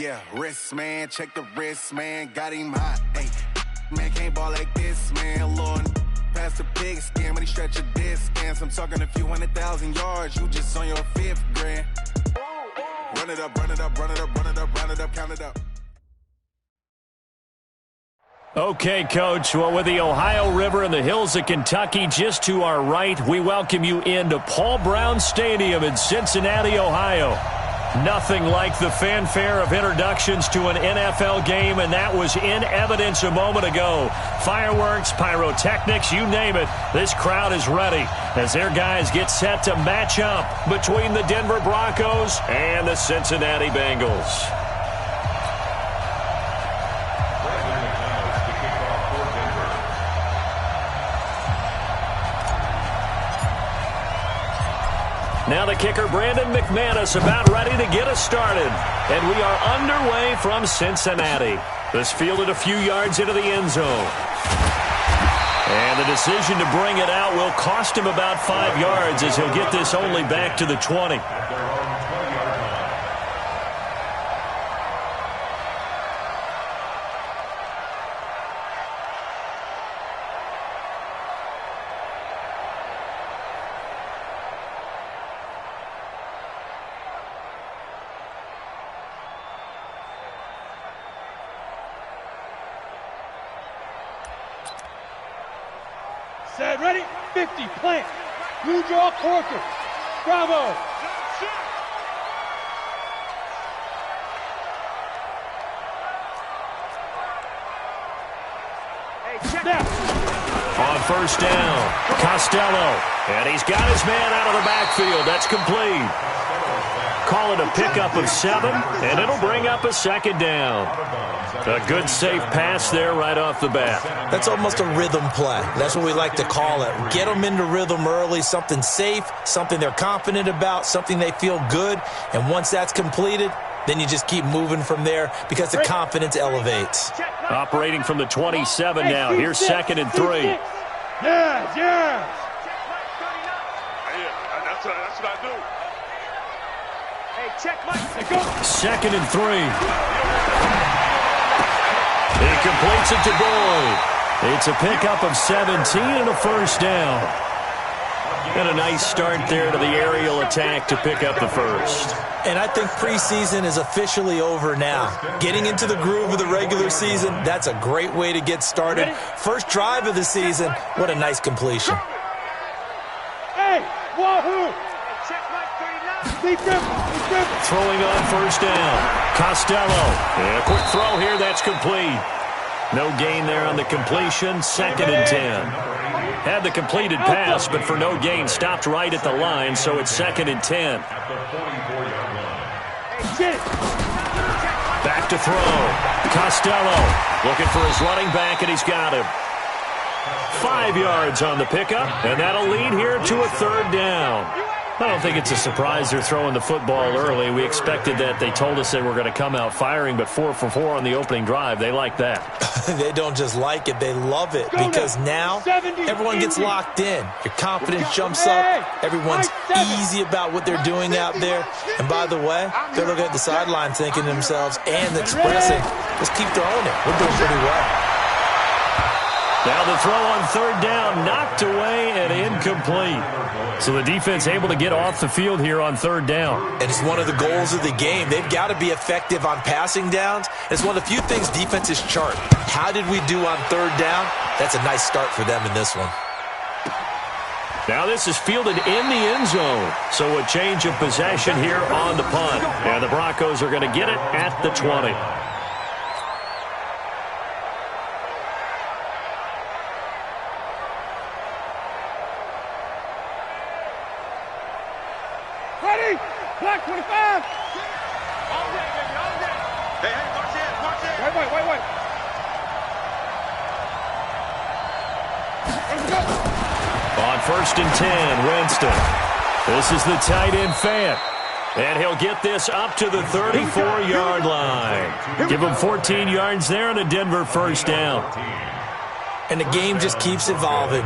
Yeah, wrist, man, check the wrist, man, got him hot. Hey, man, can't ball like this, man. Lord, past the pig skin when he stretch a distance. I'm talking a few 100,000 yards, you just on your 5th grand. Run it up, run it up, run it up, run it up, run it up, count it up. Okay, Coach. Well, with the Ohio River and the hills of Kentucky just to our right, we welcome you into Paul Brown Stadium in Cincinnati, Ohio. Nothing like the fanfare of introductions to an NFL game, and that was in evidence a moment ago. Fireworks, pyrotechnics, you name it. This crowd is ready as their guys get set to match up between the Denver Broncos and the Cincinnati Bengals. Now the kicker, Brandon McManus, about ready to get us started. And we are underway from Cincinnati. This fielded a few yards into the end zone. And the decision to bring it out will cost him about 5 yards as he'll get this only back to the 20. Set, ready, 50, plant. Blue draw, quarter. Bravo. On first down, Costello. And he's got his man out of the backfield. That's complete. Call it a pickup of 7, and it'll bring up a second down. A good, safe pass there right off the bat. That's almost a rhythm play. That's what we like to call it. Get them into rhythm early, something safe, something they're confident about, something they feel good. And once that's completed, then you just keep moving from there because the confidence elevates. Operating from the 27 now. Here's 2nd and 3. Yes, yes. That's what I do. Hey, check Mike. Go. 2nd and 3. He completes it to Boyd. It's a pickup of 17 and a first down. And a nice start there to the aerial attack to pick up the first. And I think preseason is officially over now. Getting into the groove of the regular season, that's a great way to get started. First drive of the season, what a nice completion. Hey, wahoo! Throwing on first down. Costello. And a quick throw here, that's complete. No gain there on the completion, 2nd and 10. Had the completed pass, but for no gain, stopped right at the line, so it's 2nd and 10. Back to throw. Costello looking for his running back, and he's got him. 5 yards on the pickup, and that'll lead here to a 3rd down. I don't think it's a surprise they're throwing the football early. We expected that. They told us they were going to come out firing, but 4 for 4 on the opening drive. They like that. They don't just like it, they love it, because now everyone gets locked in. Your confidence jumps up. Everyone's easy about what they're doing out there. And by the way, they're looking at the sideline thinking to themselves and expressing, let's keep throwing it. We're doing pretty well. Now the throw on 3rd down, knocked away and incomplete. So the defense able to get off the field here on 3rd down. And it's one of the goals of the game. They've got to be effective on passing downs. It's one of the few things defenses chart. How did we do on 3rd down? That's a nice start for them in this one. Now this is fielded in the end zone. So a change of possession here on the punt. And the Broncos are going to get it at the 20. Black 25. All day, baby, all day. Hey, watch it. Wait. On 1st and 10, Winston. This is the tight end Fant. And he'll get this up to the 34-yard line. Give him 14 yards there and a Denver first down. And the game just keeps evolving.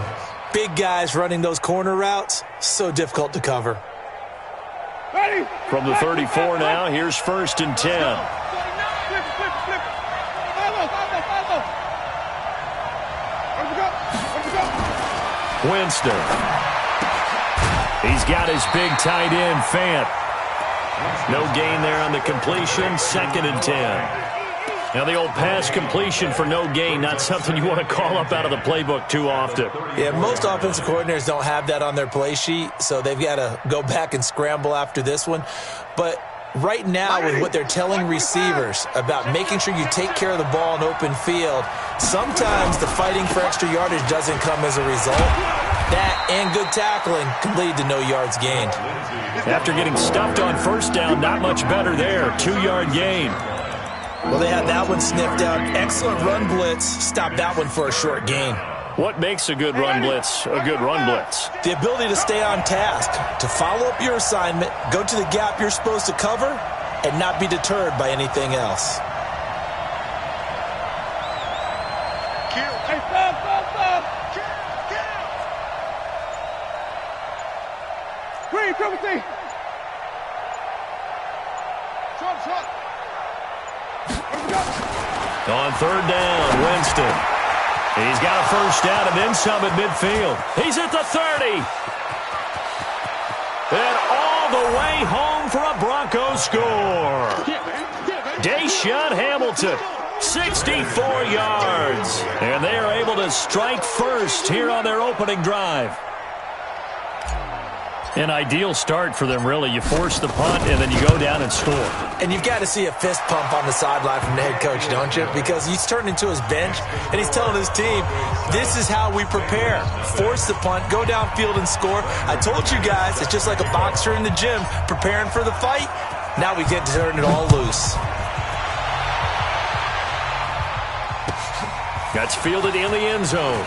Big guys running those corner routes, so difficult to cover. From the 34 now, here's 1st and 10. Winston. He's got his big tight end, Fant. No gain there on the completion, 2nd and 10. Now the old pass completion for no gain, not something you want to call up out of the playbook too often. Yeah, most offensive coordinators don't have that on their play sheet, so they've got to go back and scramble after this one. But right now, with what they're telling receivers about making sure you take care of the ball in open field, sometimes the fighting for extra yardage doesn't come as a result. That and good tackling can lead to no yards gained. After getting stuffed on first down, not much better there. 2-yard gain. Well, they had that one sniffed out. Excellent run blitz. Stopped that one for a short gain. What makes a good run blitz a good run blitz? The ability to stay on task, to follow up your assignment, go to the gap you're supposed to cover, and not be deterred by anything else. On 3rd down, Winston. He's got a first down and then some at midfield. He's at the 30. And all the way home for a Broncos score. Deshaun Hamilton, 64 yards. And they are able to strike first here on their opening drive. An ideal start for them, really. You force the punt, and then you go down and score. And you've got to see a fist pump on the sideline from the head coach, don't you? Because he's turned into his bench, and he's telling his team, this is how we prepare. Force the punt, go downfield and score. I told you guys, it's just like a boxer in the gym preparing for the fight. Now we get to turn it all loose. That's fielded in the end zone.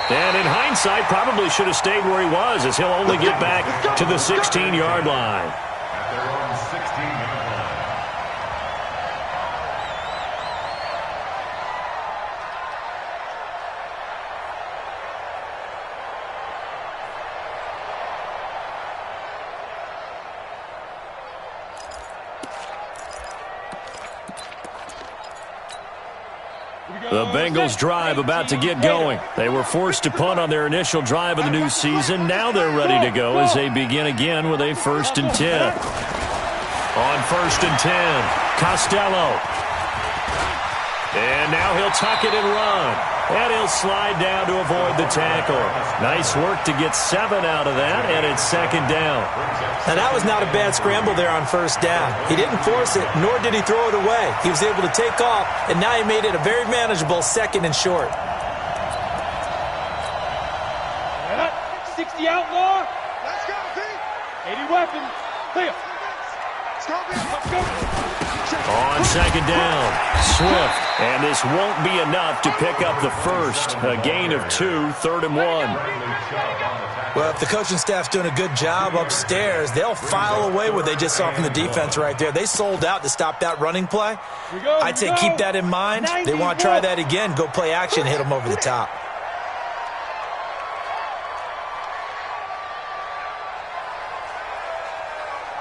And in hindsight, probably should have stayed where he was, as he'll only get back to the 16-yard line. The Bengals drive about to get going. They were forced to punt on their initial drive of the new season. Now they're ready to go as they begin again with a 1st and 10. On 1st and 10, Costello. And now he'll tuck it and run. And he'll slide down to avoid the tackle. Nice work to get 7 out of that, and it's 2nd down. Now, that was not a bad scramble there on 1st down. He didn't force it, nor did he throw it away. He was able to take off, and now he made it a very manageable 2nd and short. 60 outlaw. Let's go, Pete. 80 weapons. Clear. Let's go. On 2nd down, Swift. And this won't be enough to pick up the first. A gain of 2, 3rd and 1. Well, if the coaching staff's doing a good job upstairs, they'll file away what they just saw from the defense right there. They sold out to stop that running play. I'd say keep that in mind. They want to try that again. Go play action, hit them over the top.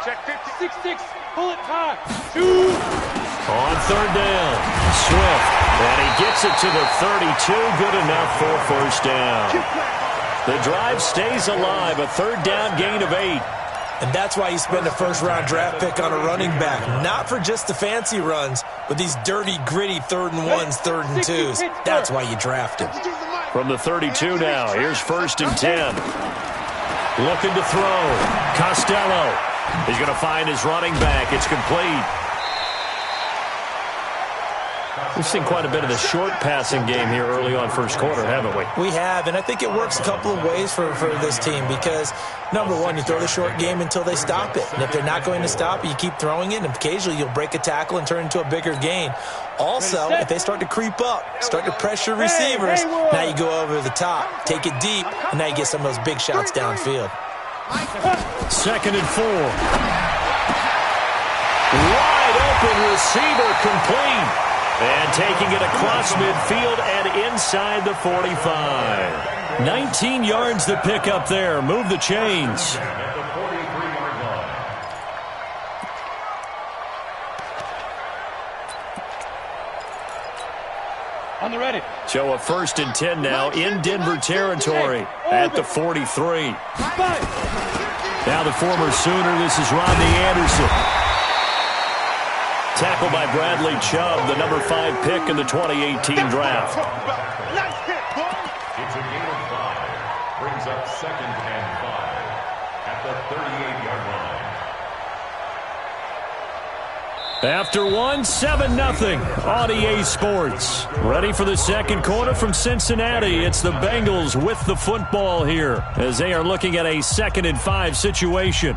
Check 56, bullet time. Shoot. On 3rd down, Swift. And he gets it to the 32. Good enough for 1st down. The drive stays alive. A 3rd down gain of 8. And that's why you spend a 1st-round draft pick on a running back. Not for just the fancy runs, but these dirty, gritty 3rd and 1s, 3rd and 2s. That's why you draft him. From the 32 now, here's 1st and 10. Looking to throw. Costello. He's going to find his running back. It's complete. We've seen quite a bit of the short passing game here early on 1st quarter, haven't we? We have, and I think it works a couple of ways for this team because, number one, you throw the short game until they stop it. And if they're not going to stop it, you keep throwing it, and occasionally you'll break a tackle and turn it into a bigger gain. Also, if they start to creep up, start to pressure receivers, now you go over the top, take it deep, and now you get some of those big shots downfield. 2nd and 4. Wide open receiver complete. And taking it across midfield and inside the 45. 19 yards to pick up there. Move the chains. On the ready. So a 1st and 10 now in Denver territory at the 43. Now the former Sooner, this is Rodney Anderson. Tackled by Bradley Chubb, the number 5 pick in the 2018 draft. It's a gain of 5. Brings up 2nd and 5 at the 38-yard line. After one, 7-0 on EA Sports. Ready for the second quarter from Cincinnati. It's the Bengals with the football here as they are looking at a 2nd and 5 situation.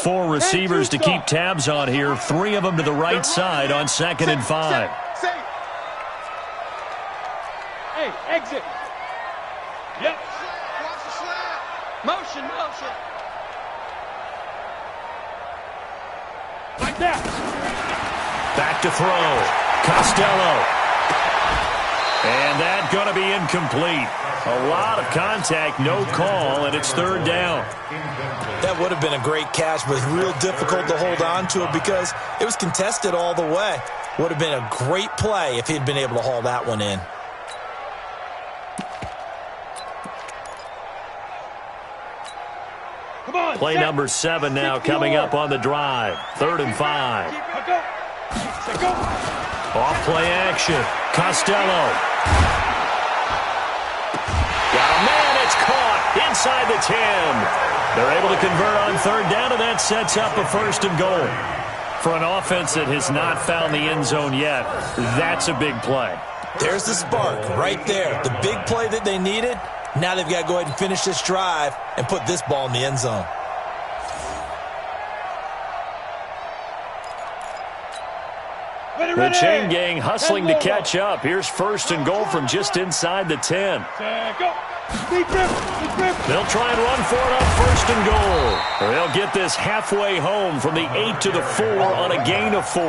Four receivers to keep tabs on here. 3 of them to the right side on 2nd and 5. Hey, exit. Yep. Motion. Like that. Back to throw. Costello. And that's going to be incomplete. A lot of contact, no call, and it's 3rd down. That would have been a great catch, but real difficult to hold on to it because it was contested all the way. Would have been a great play if he'd been able to haul that one in. Come on, Play number 7 now coming up on the drive. 3rd and 5. Off play action. Costello. Got a man, it's caught inside the 10. They're able to convert on 3rd down, and that sets up a 1st and goal. For an offense that has not found the end zone yet, that's a big play. There's the spark right there. The big play that they needed. Now they've got to go ahead and finish this drive and put this ball in the end zone. The chain gang hustling to catch up. Here's 1st and goal from just inside the 10. They'll try and run for it on 1st and goal. They'll get this halfway home from the 8 to the 4 on a gain of 4.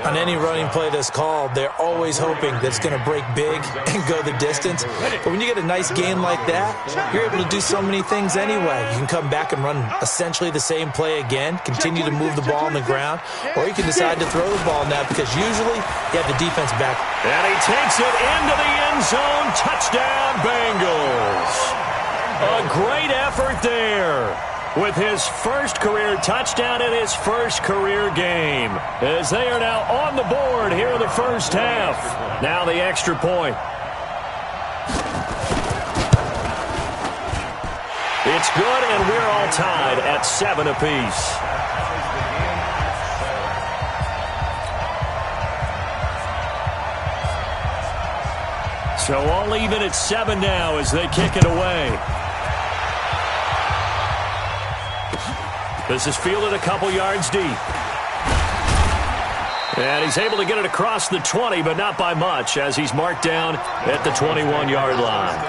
On any running play that's called, they're always hoping that it's going to break big and go the distance. But when you get a nice gain like that, you're able to do so many things anyway. You can come back and run essentially the same play again, continue to move the ball on the ground, or you can decide to throw the ball now because usually you have the defense back. And he takes it into the end zone. Touchdown, Bengals. A great effort there, with his 1st career touchdown in his 1st career game, as they are now on the board here in the 1st half. Now the extra point. It's good, and we're all tied at 7 apiece. So all even at 7 now as they kick it away. This is fielded a couple yards deep. And he's able to get it across the 20, but not by much, as he's marked down at the 21-yard line.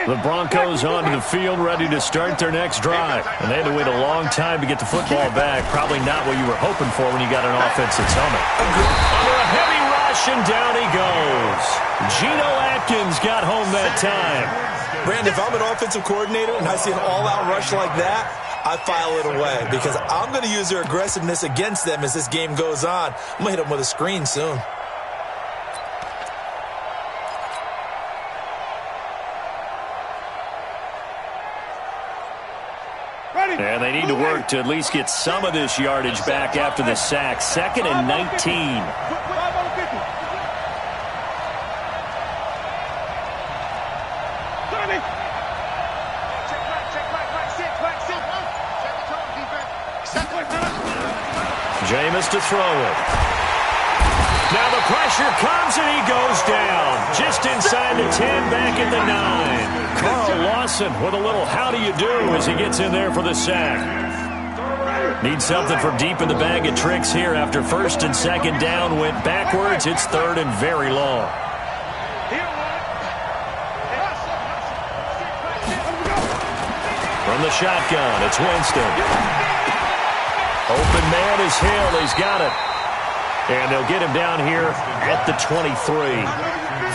The Broncos onto the field, ready to start their next drive. And they had to wait a long time to get the football back. Probably not what you were hoping for when you got an offense that's humming. Under a heavy rush, and down he goes. Geno Atkins got home that time. Brandon, if I'm an offensive coordinator and I see an all-out rush like that, I file it away because I'm going to use their aggressiveness against them as this game goes on. I'm going to hit them with a screen soon. And they need to work to at least get some of this yardage back after the sack. 2nd and 19. Jameis to throw it. Now the pressure comes and he goes down. Just inside the 10, back at the 9. Carl Lawson with a little how do you do as he gets in there for the sack. Needs something from deep in the bag of tricks here after first and second down went backwards. It's third and very long. From the shotgun, it's Winston. Open man is Hill. He's got it. And they'll get him down here at the 23.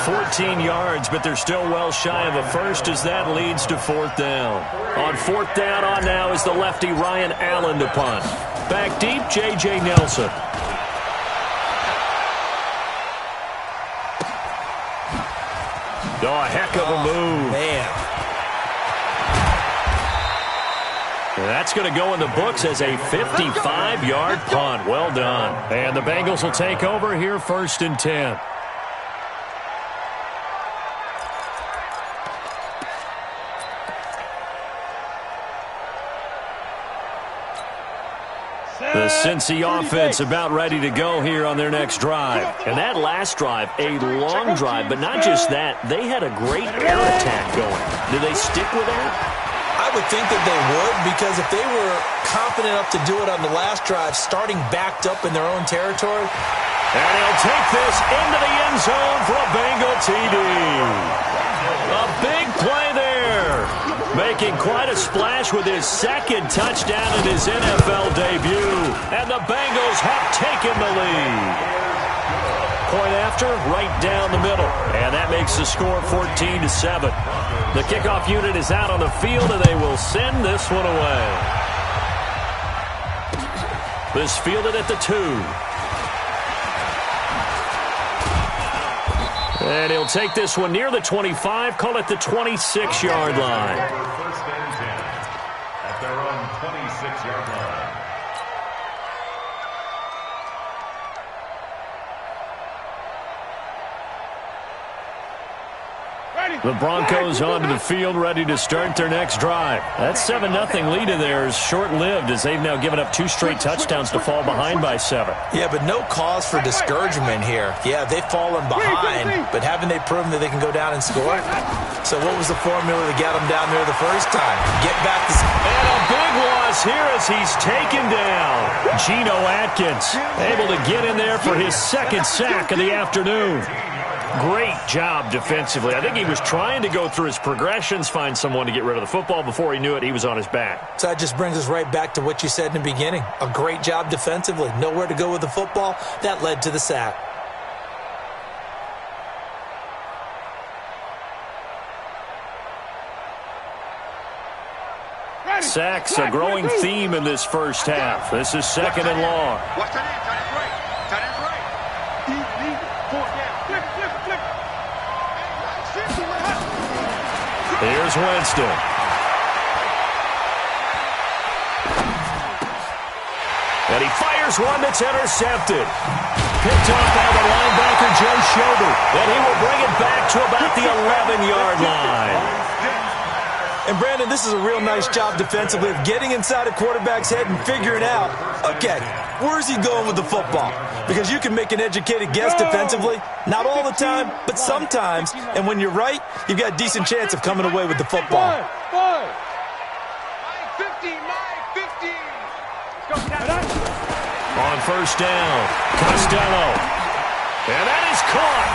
14 yards, but they're still well shy of a first as that leads to fourth down. On fourth down on now is the lefty Ryan Allen to punt. Back deep, J.J. Nelson. Oh, a heck of a move. Man. That's going to go in the books as a 55-yard punt. Well done. And the Bengals will take over here first and 10. The Cincy offense about ready to go here on their next drive. And that last drive, a long drive, but not just that. They had a great air attack going. Do they stick with that? I would think that they would, because if they were confident enough to do it on the last drive, starting backed up in their own territory. And he'll take this into the end zone for a Bengal TD. A big play there. Making quite a splash with his second touchdown in his NFL debut. And the Bengals have taken the lead. Point after, right down the middle. And that makes the score 14-7. The kickoff unit is out on the field, and they will send this one away. This fielded at the 2. And he'll take this one near the 25, call it the 26-yard line. First and 10 at their own 26-yard line. The Broncos onto the field, ready to start their next drive. That 7-0 lead of theirs short-lived as they've now given up 2 straight touchdowns to fall behind by 7. Yeah, but no cause for discouragement here. Yeah, they've fallen behind, but haven't they proven that they can go down and score? So what was the formula that got them down there the first time? Get back to... And a big loss here as he's taken down. Geno Atkins able to get in there for his second sack of the afternoon. Great job defensively. I think he was trying to go through his progressions, find someone to get rid of the football. Before he knew it, he was on his back. So that just brings us right back to what you said in the beginning. A great job defensively. Nowhere to go with the football. That led to the sack. Sacks, a growing theme in this first half. This is second and long. Watch that end. Tight end right. Tight end right. Deep. Fourth down. Flip. Here's Winston. And he fires one that's intercepted. Picked off by the linebacker, Joe Schobert. And he will bring it back to about the 11-yard line. And, Brandon, this is a real nice job defensively of getting inside a quarterback's head and figuring out, okay, where's he going with the football? Because you can make an educated guess defensively. Not all the time, but sometimes. And when you're right, you've got a decent chance of coming away with the football. Mike 50. On first down, Costello. And that is caught.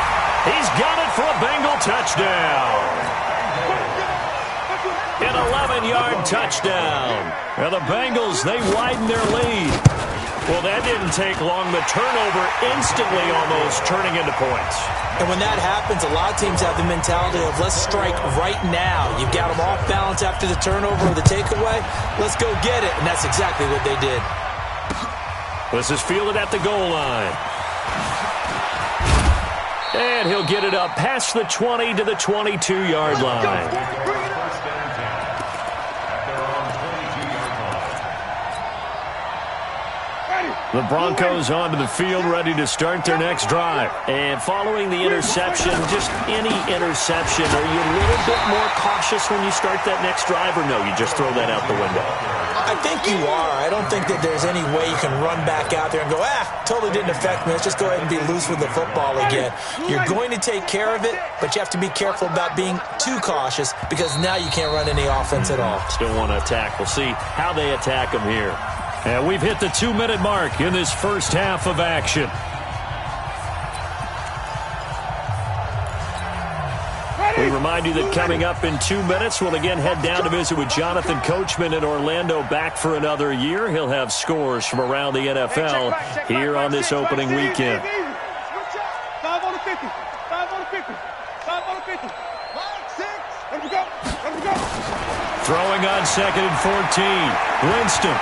He's got it for a Bengal touchdown. An 11-yard touchdown. Now the Bengals, they widen their lead. Well, that didn't take long. The turnover instantly almost turning into points. And when that happens, a lot of teams have the mentality of let's strike right now. You've got them off balance after the turnover or the takeaway. Let's go get it. And that's exactly what they did. This is fielded at the goal line. And he'll get it up past the 20 to the 22-yard line. The Broncos onto the field, ready to start their next drive. And following the interception, just any interception, are you a little bit more cautious when you start that next drive, or no, you just throw that out the window? I think you are. I don't think that there's any way you can run back out there and go, totally didn't affect me. Let's just go ahead and be loose with the football again. You're going to take care of it, but you have to be careful about being too cautious because now you can't run any offense at all. Still want to attack. We'll see how they attack them here. And we've hit the 2-minute mark in this first half of action. We remind you that coming up in 2 minutes, we'll again head down to visit with Jonathan Coachman in Orlando, back for another year. He'll have scores from around the NFL here on this opening weekend. 5 on the 50. 5 on the 50. 5 on the 50. 6. Let me go. Let me go. Throwing on 2nd and 14. Winston.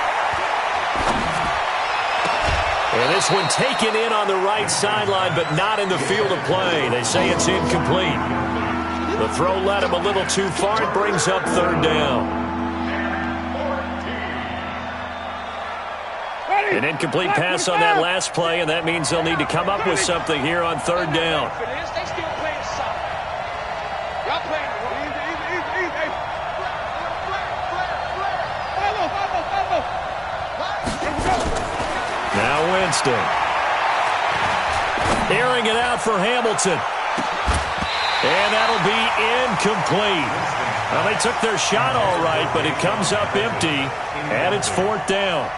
And this one taken in on the right sideline, but not in the field of play. They say it's incomplete. The throw led him a little too far. It brings up 3rd down. An incomplete pass on that last play, and that means they'll need to come up with something here on 3rd down. They still playing solid. Y'all playing easy. Now Winston. Airing it out for Hamilton. And that'll be incomplete. Well, they took their shot all right, but it comes up empty, and it's 4th down.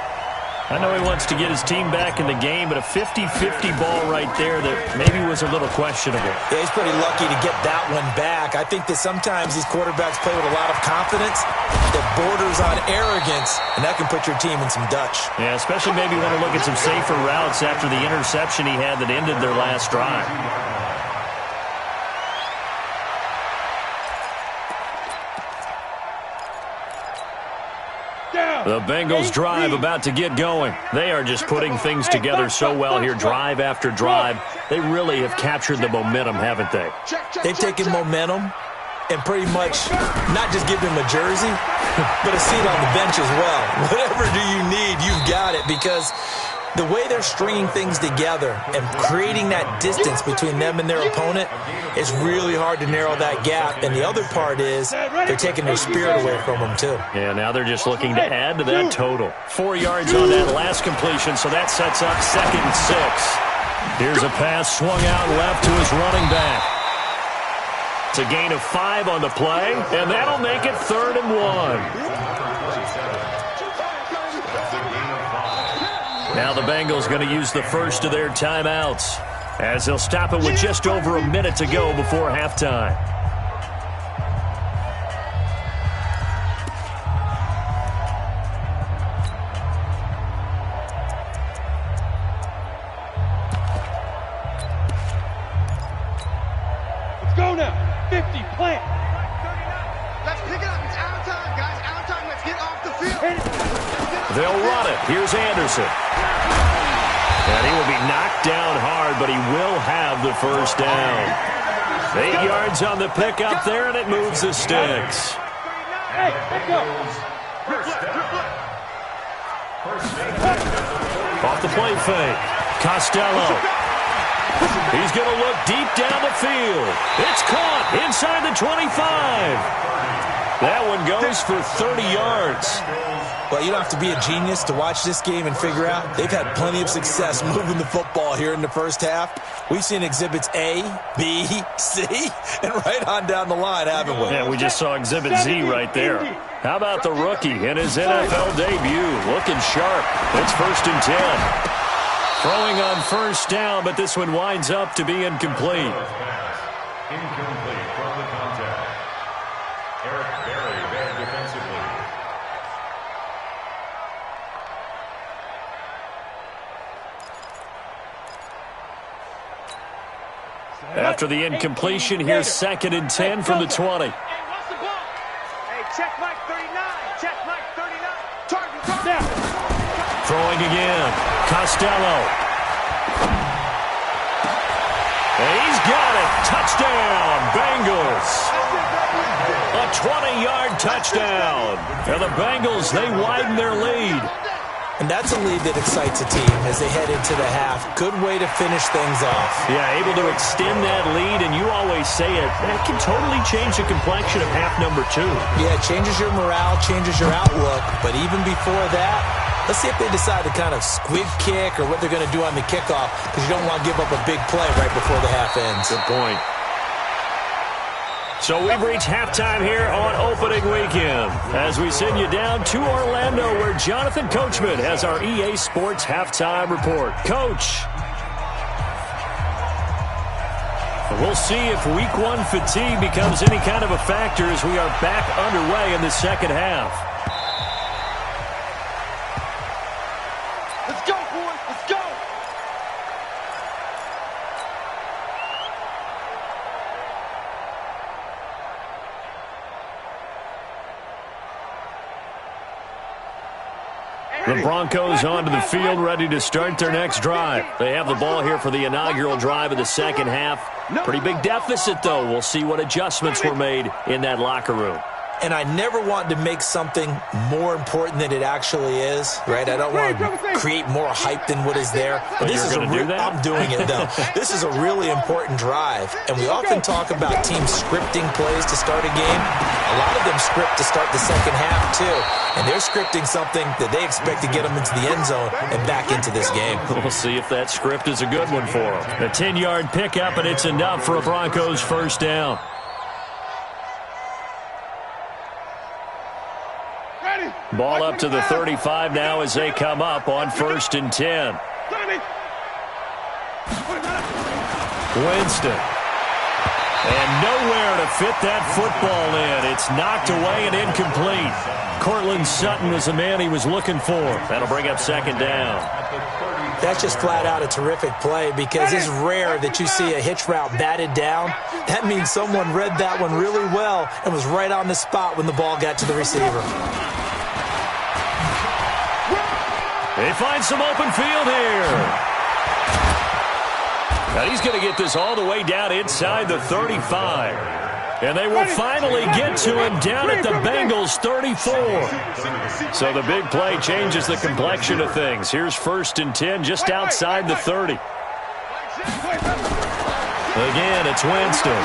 I know he wants to get his team back in the game, but a 50-50 ball right there that maybe was a little questionable. Yeah, he's pretty lucky to get that one back. I think that sometimes these quarterbacks play with a lot of confidence that borders on arrogance, and that can put your team in some Dutch. Yeah, especially maybe want to look at some safer routes after the interception he had that ended their last drive. The Bengals drive about to get going. They are just putting things together so well here, drive after drive. They really have captured the momentum, haven't they? They've taken momentum and pretty much not just give him a jersey, but a seat on the bench as well. Whatever do you need, you've got it, because the way they're stringing things together and creating that distance between them and their opponent is really hard to narrow that gap. And the other part is they're taking their spirit away from them, too. Yeah, now they're just looking to add to that total. 4 yards on that last completion, so that sets up 2nd and 6. Here's a pass swung out left to his running back. It's a gain of 5 on the play, and that'll make it 3rd and 1. Now the Bengals going to use the first of their timeouts as they'll stop it with just over a minute to go before halftime. Let's go now. 50, plant. Let's pick it up. It's out of time, guys. Out of time. Let's get off the field. They'll run it. Here's Anderson. And he will be knocked down hard, but he will have the first down. 8 yards on the pickup there, and it moves the sticks. Hey, let's go. Off the play fake. Costello. He's going to look deep down the field. It's caught inside the 25. That one goes for 30 yards. Well, you don't have to be a genius to watch this game and figure out they've had plenty of success moving the football here in the first half. We've seen exhibits A, B, C, and right on down the line, haven't we? Yeah, we just saw exhibit Z right there. How about the rookie in his NFL debut? Looking sharp. It's 1st and 10. Throwing on first down, but this one winds up to be incomplete. Incomplete from the contact. Eric Berry there defensively. After the incompletion, here's 2nd and 10 from the 20. Hey, what's the ball? Hey, check Mike 39. Check Mike 39. Target. Now. Throwing again. Costello. And he's got it. Touchdown, Bengals. A 20-yard touchdown. And the Bengals, they widen their lead. And that's a lead that excites a team as they head into the half. Good way to finish things off. Yeah, able to extend that lead, and you always say it, that can totally change the complexion of half number 2. Yeah, it changes your morale, changes your outlook. But even before that, let's see if they decide to kind of squib kick or what they're going to do on the kickoff, because you don't want to give up a big play right before the half ends. Good point. So we've reached halftime here on opening weekend as we send you down to Orlando where Jonathan Coachman has our EA Sports halftime report. Coach, we'll see if week 1 fatigue becomes any kind of a factor as we are back underway in the second half. Let's go, boys. Let's go. The Broncos onto the field, ready to start their next drive. They have the ball here for the inaugural drive of the second half. Pretty big deficit, though. We'll see what adjustments were made in that locker room. And I never want to make something more important than it actually is, right? I don't want to create more hype than what is there. But this is I'm doing it, though. This is a really important drive. And we often talk about teams scripting plays to start a game. A lot of them script to start the second half, too. And they're scripting something that they expect to get them into the end zone and back into this game. We'll see if that script is a good one for them. A 10-yard pickup, and it's enough for a Broncos first down. Ball up to the 35 now as they come up on 1st and 10. Winston. And nowhere to fit that football in. It's knocked away and incomplete. Cortland Sutton was the man he was looking for. That'll bring up 2nd down. That's just flat out a terrific play because it's rare that you see a hitch route batted down. That means someone read that one really well and was right on the spot when the ball got to the receiver. They find some open field here. Now he's going to get this all the way down inside the 35. And they will finally get to him down at the Bengals' 34. So the big play changes the complexion of things. Here's 1st and 10 just outside the 30. Again, it's Winston.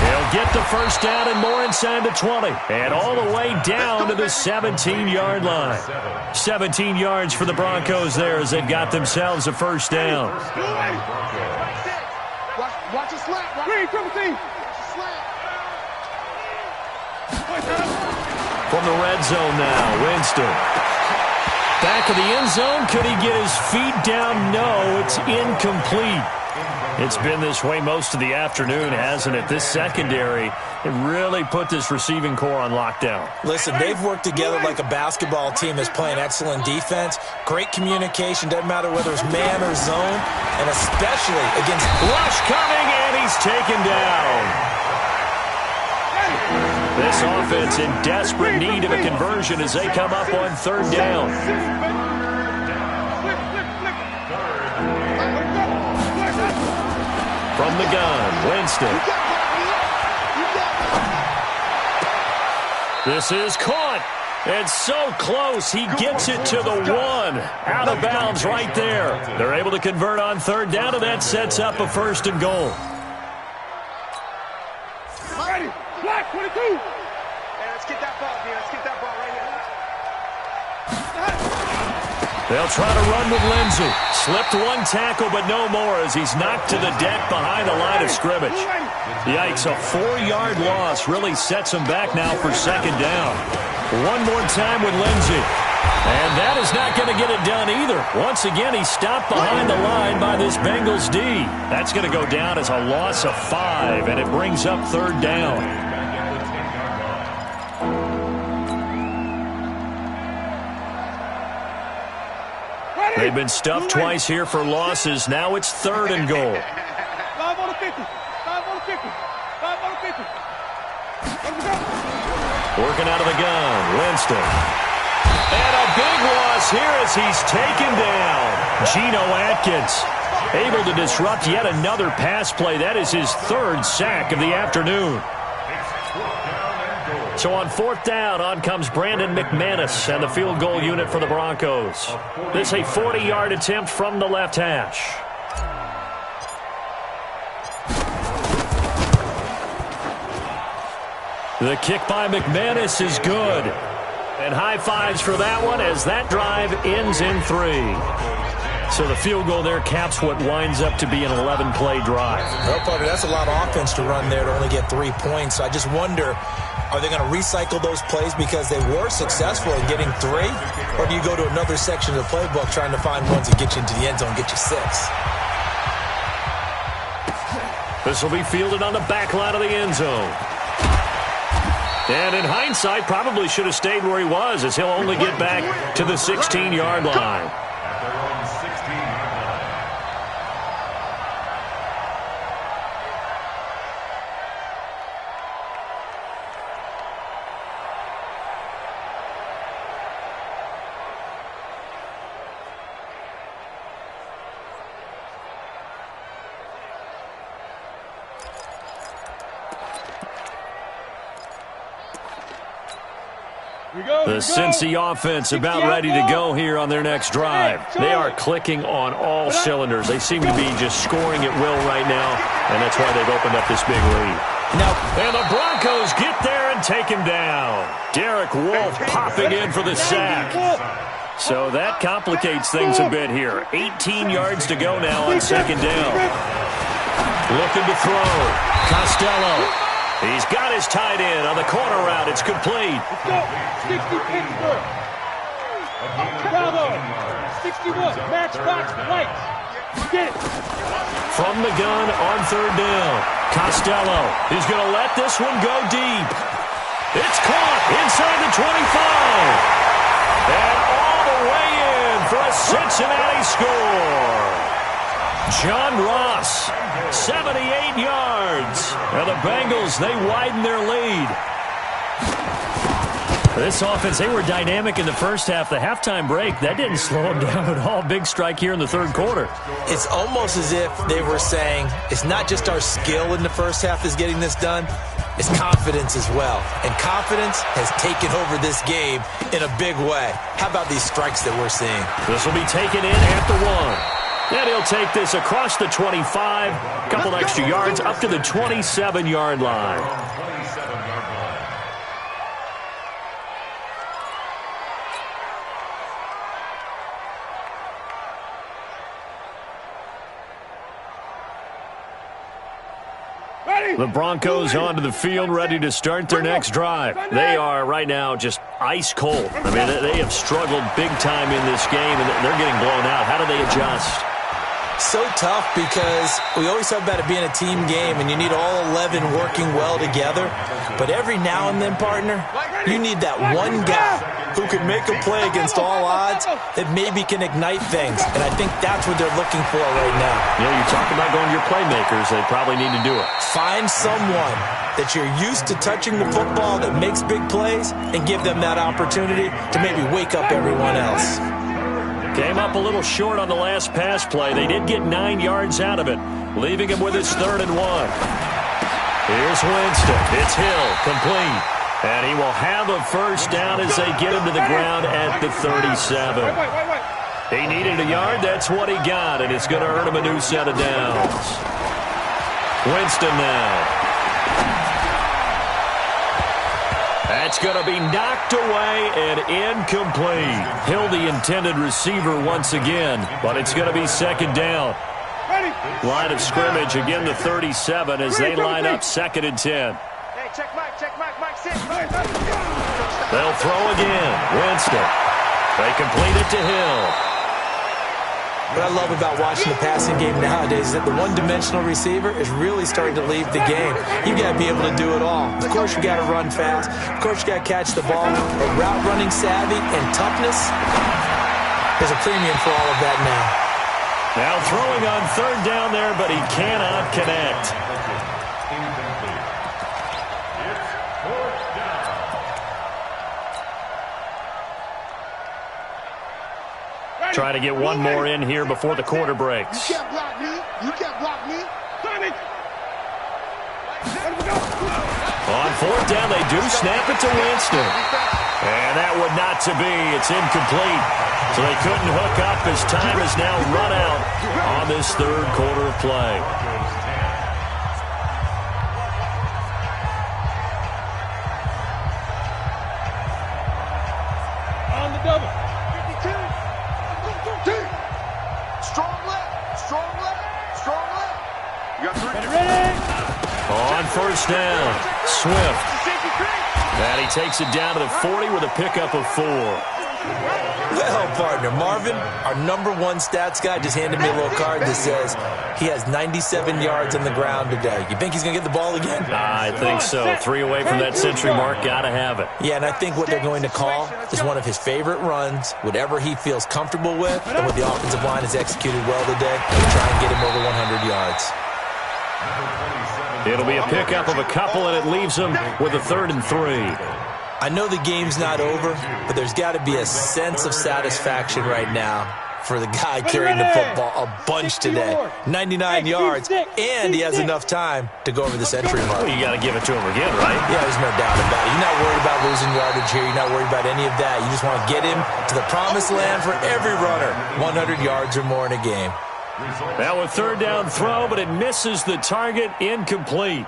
He'll get the first down and more inside the 20. And all the way down to the 17-yard line. 17 yards for the Broncos there as they've got themselves a first down. Watch it slap. From the red zone now, Winston. Back of the end zone. Could he get his feet down? No, it's incomplete. It's been this way most of the afternoon, hasn't it? This secondary, it really put this receiving core on lockdown. Listen, they've worked together like a basketball team that's playing excellent defense. Great communication, doesn't matter whether it's man or zone, and especially against... Rush coming, and he's taken down. This offense in desperate need of a conversion as they come up on 3rd down. From the gun, Winston. This is caught. It's so close. He gets it to the 1. Out of bounds right there. They're able to convert on 3rd down, and that sets up a 1st and goal. Black 22. Hey, let's get that ball here. Let's get that ball right here. They'll try to run with Lindsey. Slipped 1 tackle, but no more as he's knocked to the deck behind the line of scrimmage. Yikes, a 4-yard loss really sets him back now for 2nd down. One more time with Lindsey. And that is not going to get it done either. Once again, he's stopped behind the line by this Bengals D. That's going to go down as a loss of 5, and it brings up 3rd down. They've been stuffed twice here for losses. Now it's 3rd and goal. 5 on the 50. 5 on the 50. 5 on the 50. Working out of the gun, Winston. And a big loss here as he's taken down. Geno Atkins able to disrupt yet another pass play. That is his 3rd sack of the afternoon. It's 4th down and goal. So on 4th down, on comes Brandon McManus and the field goal unit for the Broncos. This is a 40-yard attempt from the left hash. The kick by McManus is good. And high fives for that one as that drive ends in 3. So the field goal there caps what winds up to be an 11-play drive. Well, Parker, that's a lot of offense to run there to only get 3 points. So I just wonder, are they going to recycle those plays because they were successful in getting 3? Or do you go to another section of the playbook trying to find ones that get you into the end zone and get you 6? This will be fielded on the back line of the end zone. And in hindsight, probably should have stayed where he was as he'll only get back to the 16-yard line. The Cincy offense about ready to go here on their next drive. They are clicking on all cylinders. They seem to be just scoring at will right now, and that's why they've opened up this big lead. And the Broncos get there and take him down. Derek Wolfe popping in for the sack. So that complicates things a bit here. 18 yards to go now on 2nd down. Looking to throw. Costello. He's got his tight end on the corner route. It's complete. Let's go. 60 Pittsburgh. Bravo. 61. Matchbox lights. Get it. From the gun on 3rd down. Costello is going to let this one go deep. It's caught inside the 25. And all the way in for a Cincinnati score. John Ross, 78 yards. And the Bengals, they widen their lead. This offense, they were dynamic in the first half. The halftime break, that didn't slow them down at all. Big strike here in the 3rd quarter. It's almost as if they were saying, it's not just our skill in the first half is getting this done, it's confidence as well. And confidence has taken over this game in a big way. How about these strikes that we're seeing? This will be taken in at the 1. And he'll take this across the 25, couple extra yards up to the 27-yard line. The Broncos onto the field, ready to start their next drive. They are right now just ice cold. I mean, they have struggled big time in this game, and they're getting blown out. How do they adjust? So tough because we always talk about it being a team game, and you need all 11 working well together. But every now and then, partner, you need that one guy who can make a play against all odds that maybe can ignite things. And I think that's what they're looking for right now. You know, you talk about going to your playmakers. They probably need to do it. Find someone that you're used to touching the football that makes big plays and give them that opportunity to maybe wake up everyone else. Came up a little short on the last pass play. They did get 9 yards out of it, leaving him with his 3rd and 1. Here's Winston. It's Hill, complete. And he will have a first down as they get him to the ground at the 37. He needed a yard. That's what he got, and it's going to earn him a new set of downs. Winston now. That's going to be knocked away and incomplete. Hill, the intended receiver once again, but it's going to be 2nd down. Line of scrimmage, again the 37 as they line up 2nd and 10. Hey, check Mike, sit. They'll throw again. Winston. They complete it to Hill. What I love about watching the passing game nowadays is that the one-dimensional receiver is really starting to leave the game. You got to be able to do it all. Of course, you got to run fast. Of course, you got to catch the ball. But route running savvy and toughness, there's a premium for all of that now. Now throwing on 3rd down there, but he cannot connect. Try to get one more in here before the quarter breaks. You can't block me. On fourth down, they do snap it to Winston. And that would not to be. It's incomplete. So they couldn't hook up as time has now run out on this third quarter of play. On the double. 52. Strong left, strong left, strong left. You got three. Ready? On first down, Swift. And he takes it down to the 40 with a pickup of 4. Well, partner, Marvin, our number one stats guy, just handed me a little card that says he has 97 yards on the ground today. You think he's going to get the ball again? I think so. 3 away from that century mark. Got to have it. Yeah, and I think what they're going to call is one of his favorite runs, whatever he feels comfortable with, and what the offensive line has executed well today, to try and get him over 100 yards. It'll be a pickup of a couple, and it leaves him with a 3rd and 3. I know the game's not over, but there's got to be a sense of satisfaction right now for the guy carrying the football a bunch today. 99 yards, and he has enough time to go over the century mark. Well, you got to give it to him again, right? Yeah, there's no doubt about it. You're not worried about losing yardage here. You're not worried about any of that. You just want to get him to the promised land for every runner, 100 yards or more in a game. Now a 3rd down throw, but it misses the target, incomplete.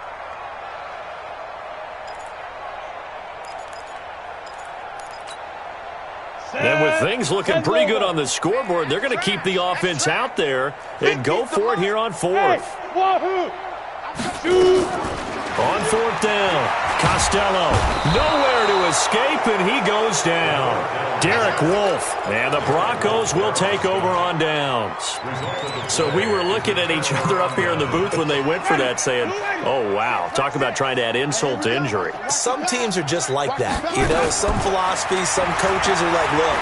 And with things looking pretty good on the scoreboard, they're going to keep the offense out there and go for it here on 4th. On 4th down, Costello, nowhere to escape, and he goes down. Derek Wolfe, and the Broncos will take over on downs. So we were looking at each other up here in the booth when they went for that, saying, oh, wow, talk about trying to add insult to injury. Some teams are just like that. You know, some philosophies, some coaches are like, look,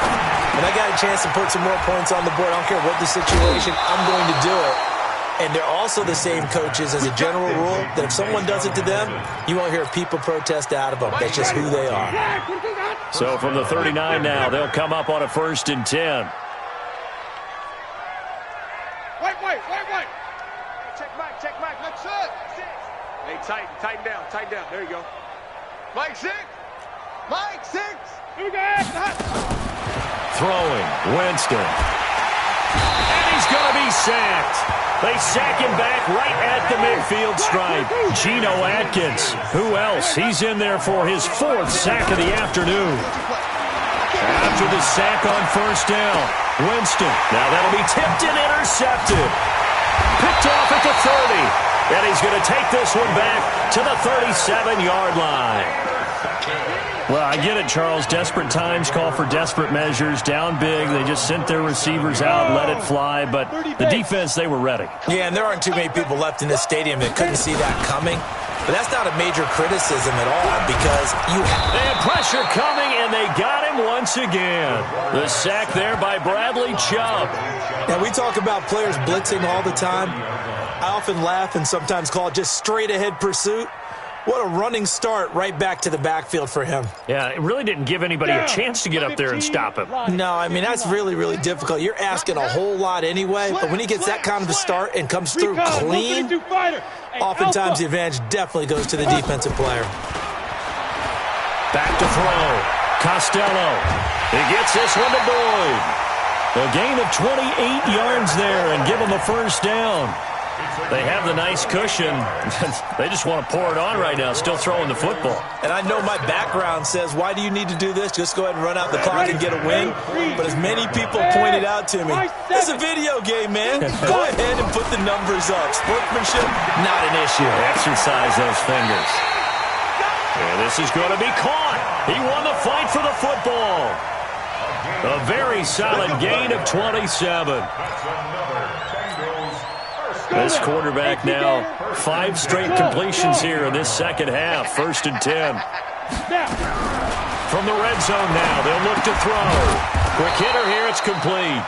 when I got a chance to put some more points on the board, I don't care what the situation, I'm going to do it. And they're also the same coaches as a general rule that if someone does it to them, you won't hear people protest out of them. That's just who they are. So from the 39 now, they'll come up on a 1st and 10. Wait. Check Mike. Look, 6. Hey, tighten down. There you go. Mike 6. Here we go. Throwing, Winston. And he's going to be sacked. They sack him back right at the midfield stripe. Geno Atkins. Who else? He's in there for his 4th sack of the afternoon. After the sack on 1st down, Winston. Now that'll be tipped and intercepted. Picked off at the 30. And he's going to take this one back to the 37-yard line. Well, I get it, Charles. Desperate times call for desperate measures. Down big, they just sent their receivers out, let it fly. But the defense, they were ready. Yeah, and there aren't too many people left in this stadium that couldn't see that coming. But that's not a major criticism at all because they had pressure coming, and they got him once again. The sack there by Bradley Chubb. Now, we talk about players blitzing all the time. I often laugh and sometimes call it just straight-ahead pursuit. What a running start right back to the backfield for him. Yeah, it really didn't give anybody a chance to get up there and stop him. No, I mean, that's really, really difficult. You're asking a whole lot anyway, but when he gets that kind of a start and comes through clean, oftentimes the advantage definitely goes to the defensive player. Back to throw. Costello. He gets this one to Boyd. A gain of 28 yards there and give him a 1st down. They have the nice cushion. They just want to pour it on right now, still throwing the football. And I know my background says, why do you need to do this? Just go ahead and run out the clock and get a win. But as many people pointed out to me, it's a video game, man. Go ahead and put the numbers up. Sportsmanship, not an issue. Exercise those fingers. And this is going to be caught. He won the fight for the football. A very solid gain of 27. This quarterback now, 5 straight completions here in this second half. 1st and 10. From the red zone now, they'll look to throw. Quick hitter here, it's complete.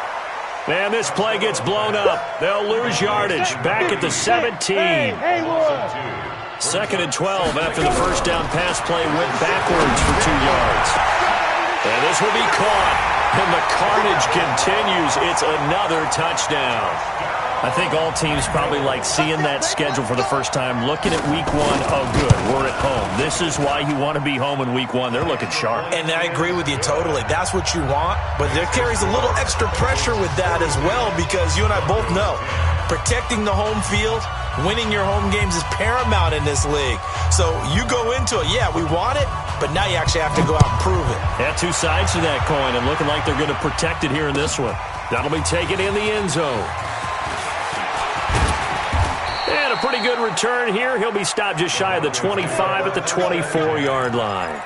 And this play gets blown up. They'll lose yardage. Back at the 17. 2nd and 12 after the 1st down pass play went backwards for 2 yards. And this will be caught. And the carnage continues. It's another touchdown. I think all teams probably like seeing that schedule for the first time, looking at week one. Oh, good, we're at home. This is why you want to be home in week one. They're looking sharp. And I agree with you totally. That's what you want, but there carries a little extra pressure with that as well, because you and I both know protecting the home field, winning your home games is paramount in this league. So you go into it, yeah, we want it, but now you actually have to go out and prove it. Yeah, two sides to that coin, and looking like they're going to protect it here in this one. That'll be taken in the end zone. And a pretty good return here. He'll be stopped just shy of the 25 at the 24-yard line.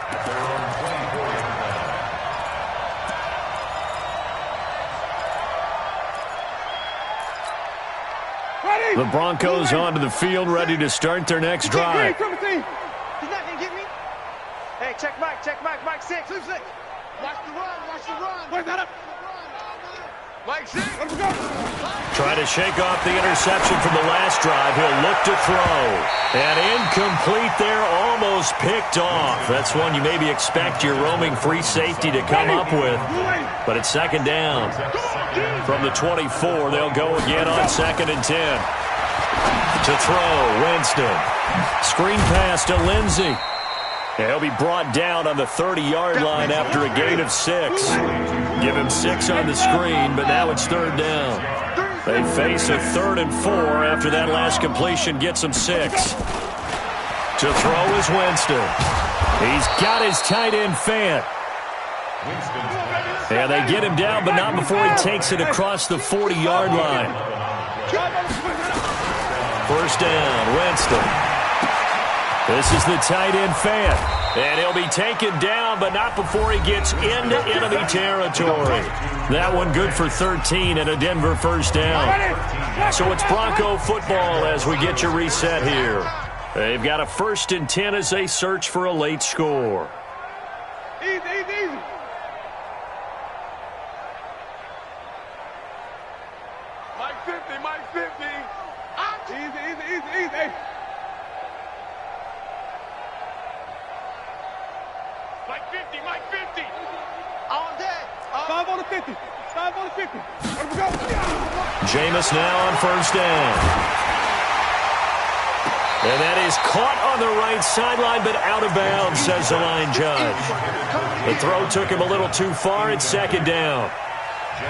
The Broncos onto the field, ready to start their next drive. He's not going to get me. Hey, check Mike, Mike 6. Watch the run. Where's that up? Mike 6. Trying to shake off the interception from the last drive. He'll look to throw. And incomplete there, almost picked off. That's one you maybe expect your roaming free safety to come up with. But it's second down. From the 24, they'll go again on 2nd and 10. To throw, Winston. Screen pass to Lindsey. And he'll be brought down on the 30-yard line after a gain of 6. Give him 6 on the screen, but now it's third down. They face a 3rd and 4 after that last completion gets him 6. To throw is Winston. He's got his tight end Fant. And they get him down, but not before he takes it across the 40-yard line. First down, Winston. This is the tight end Fant. And he'll be taken down, but not before he gets into enemy territory. That one good for 13 and a Denver first down. So it's Bronco football as we get you reset here. They've got a 1st and 10 as they search for a late score. Easy. Mike 50. Easy. Mike 50. On deck. 5 on the 50. Let him go. Jameis now on first down. And that is caught on the right sideline, but out of bounds, says the line judge. The throw took him a little too far. It's second down.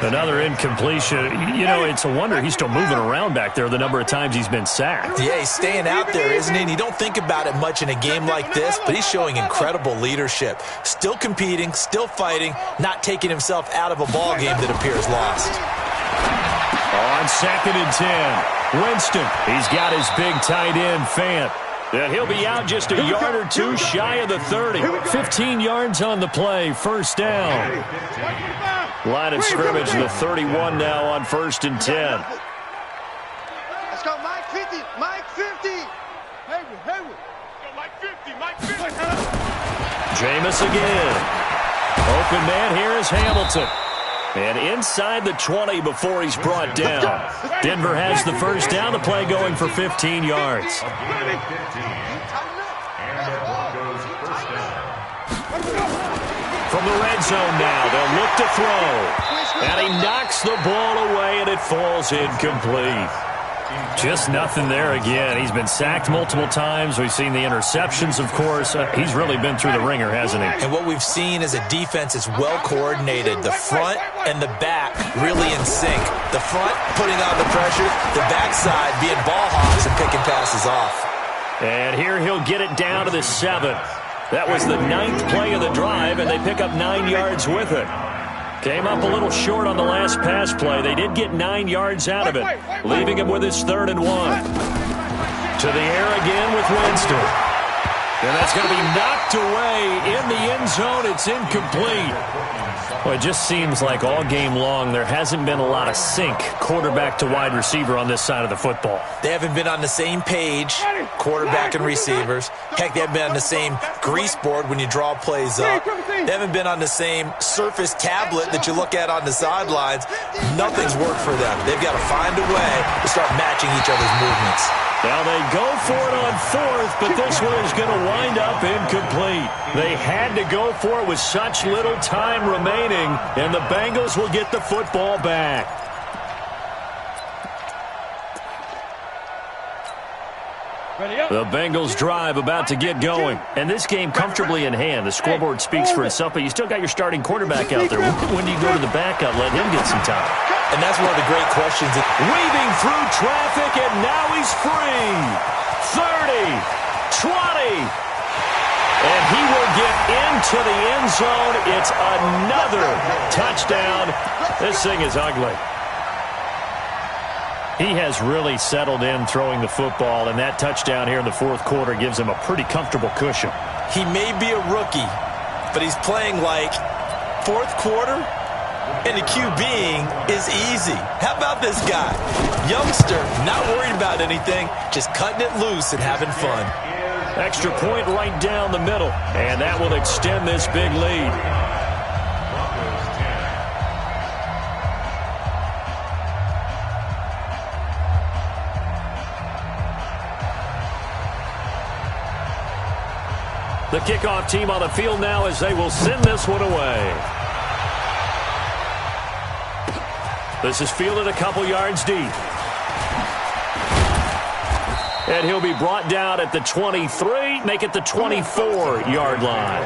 Another incompletion. You know, it's a wonder he's still moving around back there the number of times he's been sacked. Yeah, he's staying out there, isn't he? And you don't think about it much in a game like this, but he's showing incredible leadership. Still competing, still fighting, not taking himself out of a ball game that appears lost. On 2nd and 10, Winston. He's got his big tight end, Fant. And he'll be out just a yard or two shy of the 30. 15 yards on the play, first down. Line of scrimmage, the 31 now on 1st and 10. Let's go, Mike 50. Hayward. Mike 50. Jameis again. Open man here is Hamilton. And inside the 20 before he's brought down. Denver has the first down. The play going for 15 yards. From the red zone now, they'll look to throw. And he knocks the ball away, and it falls incomplete. Just nothing there again. He's been sacked multiple times. We've seen the interceptions, of course. He's really been through the ringer, hasn't he? And what we've seen is a defense that's well coordinated. The front and the back really in sync. The front putting on the pressure, the backside being ball hawks and picking passes off. And here he'll get it down to the 7th. That was the 9th play of the drive, and they pick up 9 yards with it. Came up a little short on the last pass play. They did get 9 yards out of it, leaving him with his 3rd and 1. To the air again with Winston. And that's going to be knocked away in the end zone. It's incomplete. Well, it just seems like all game long there hasn't been a lot of sync quarterback to wide receiver on this side of the football. They haven't been on the same page, quarterback and receivers. Heck, they haven't been on the same grease board when you draw plays up. They haven't been on the same surface tablet that you look at on the sidelines. Nothing's worked for them. They've got to find a way to start matching each other's movements. Now they go for it on 4th, but this one is going to wind up incomplete. They had to go for it with such little time remaining, and the Bengals will get the football back. The Bengals drive about to get going. And this game comfortably in hand. The scoreboard speaks for itself, but you still got your starting quarterback out there. When do you go to the backup, let him get some time? And that's one of the great questions. Weaving through traffic, and now he's free. 30, 20. And he will get into the end zone. It's another touchdown. This thing is ugly. He has really settled in throwing the football, and that touchdown here in the fourth quarter gives him a pretty comfortable cushion. He may be a rookie, but he's playing like fourth quarter, and the QBing is easy. How about this guy? Youngster, not worried about anything, just cutting it loose and having fun. Extra point right down the middle, and that will extend this big lead. The kickoff team on the field now as they will send this one away. This is fielded a couple yards deep. And he'll be brought down at the 23, make it the 24-yard line.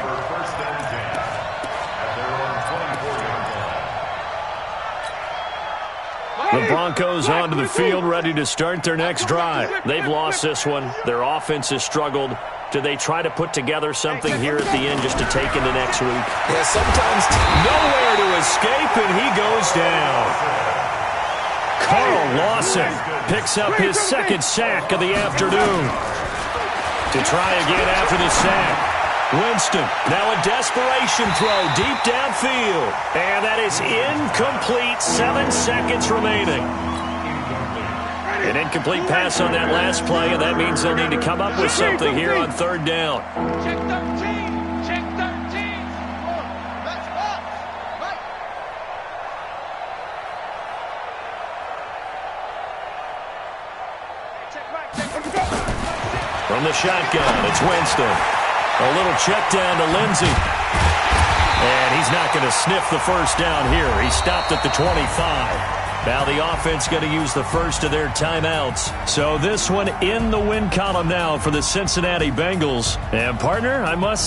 The Broncos onto the field, ready to start their next drive. They've lost this one. Their offense has struggled. Do they try to put together something here at the end just to take into next week? Yeah, sometimes nowhere to escape, and he goes down. Carl Lawson picks up his second sack of the afternoon. To try again after the sack. Winston, now a desperation throw deep downfield. And that is incomplete. 7 seconds remaining. An incomplete pass on that last play, and that means they'll need to come up with something here on third down. Check 13. Check 13. That's up. Right. Check right. From the shotgun, it's Winston. A little check down to Lindsey. And he's not going to sniff the first down here. He stopped at the 25. Now the offense going to use the first of their timeouts. So this one in the win column now for the Cincinnati Bengals. And partner, I must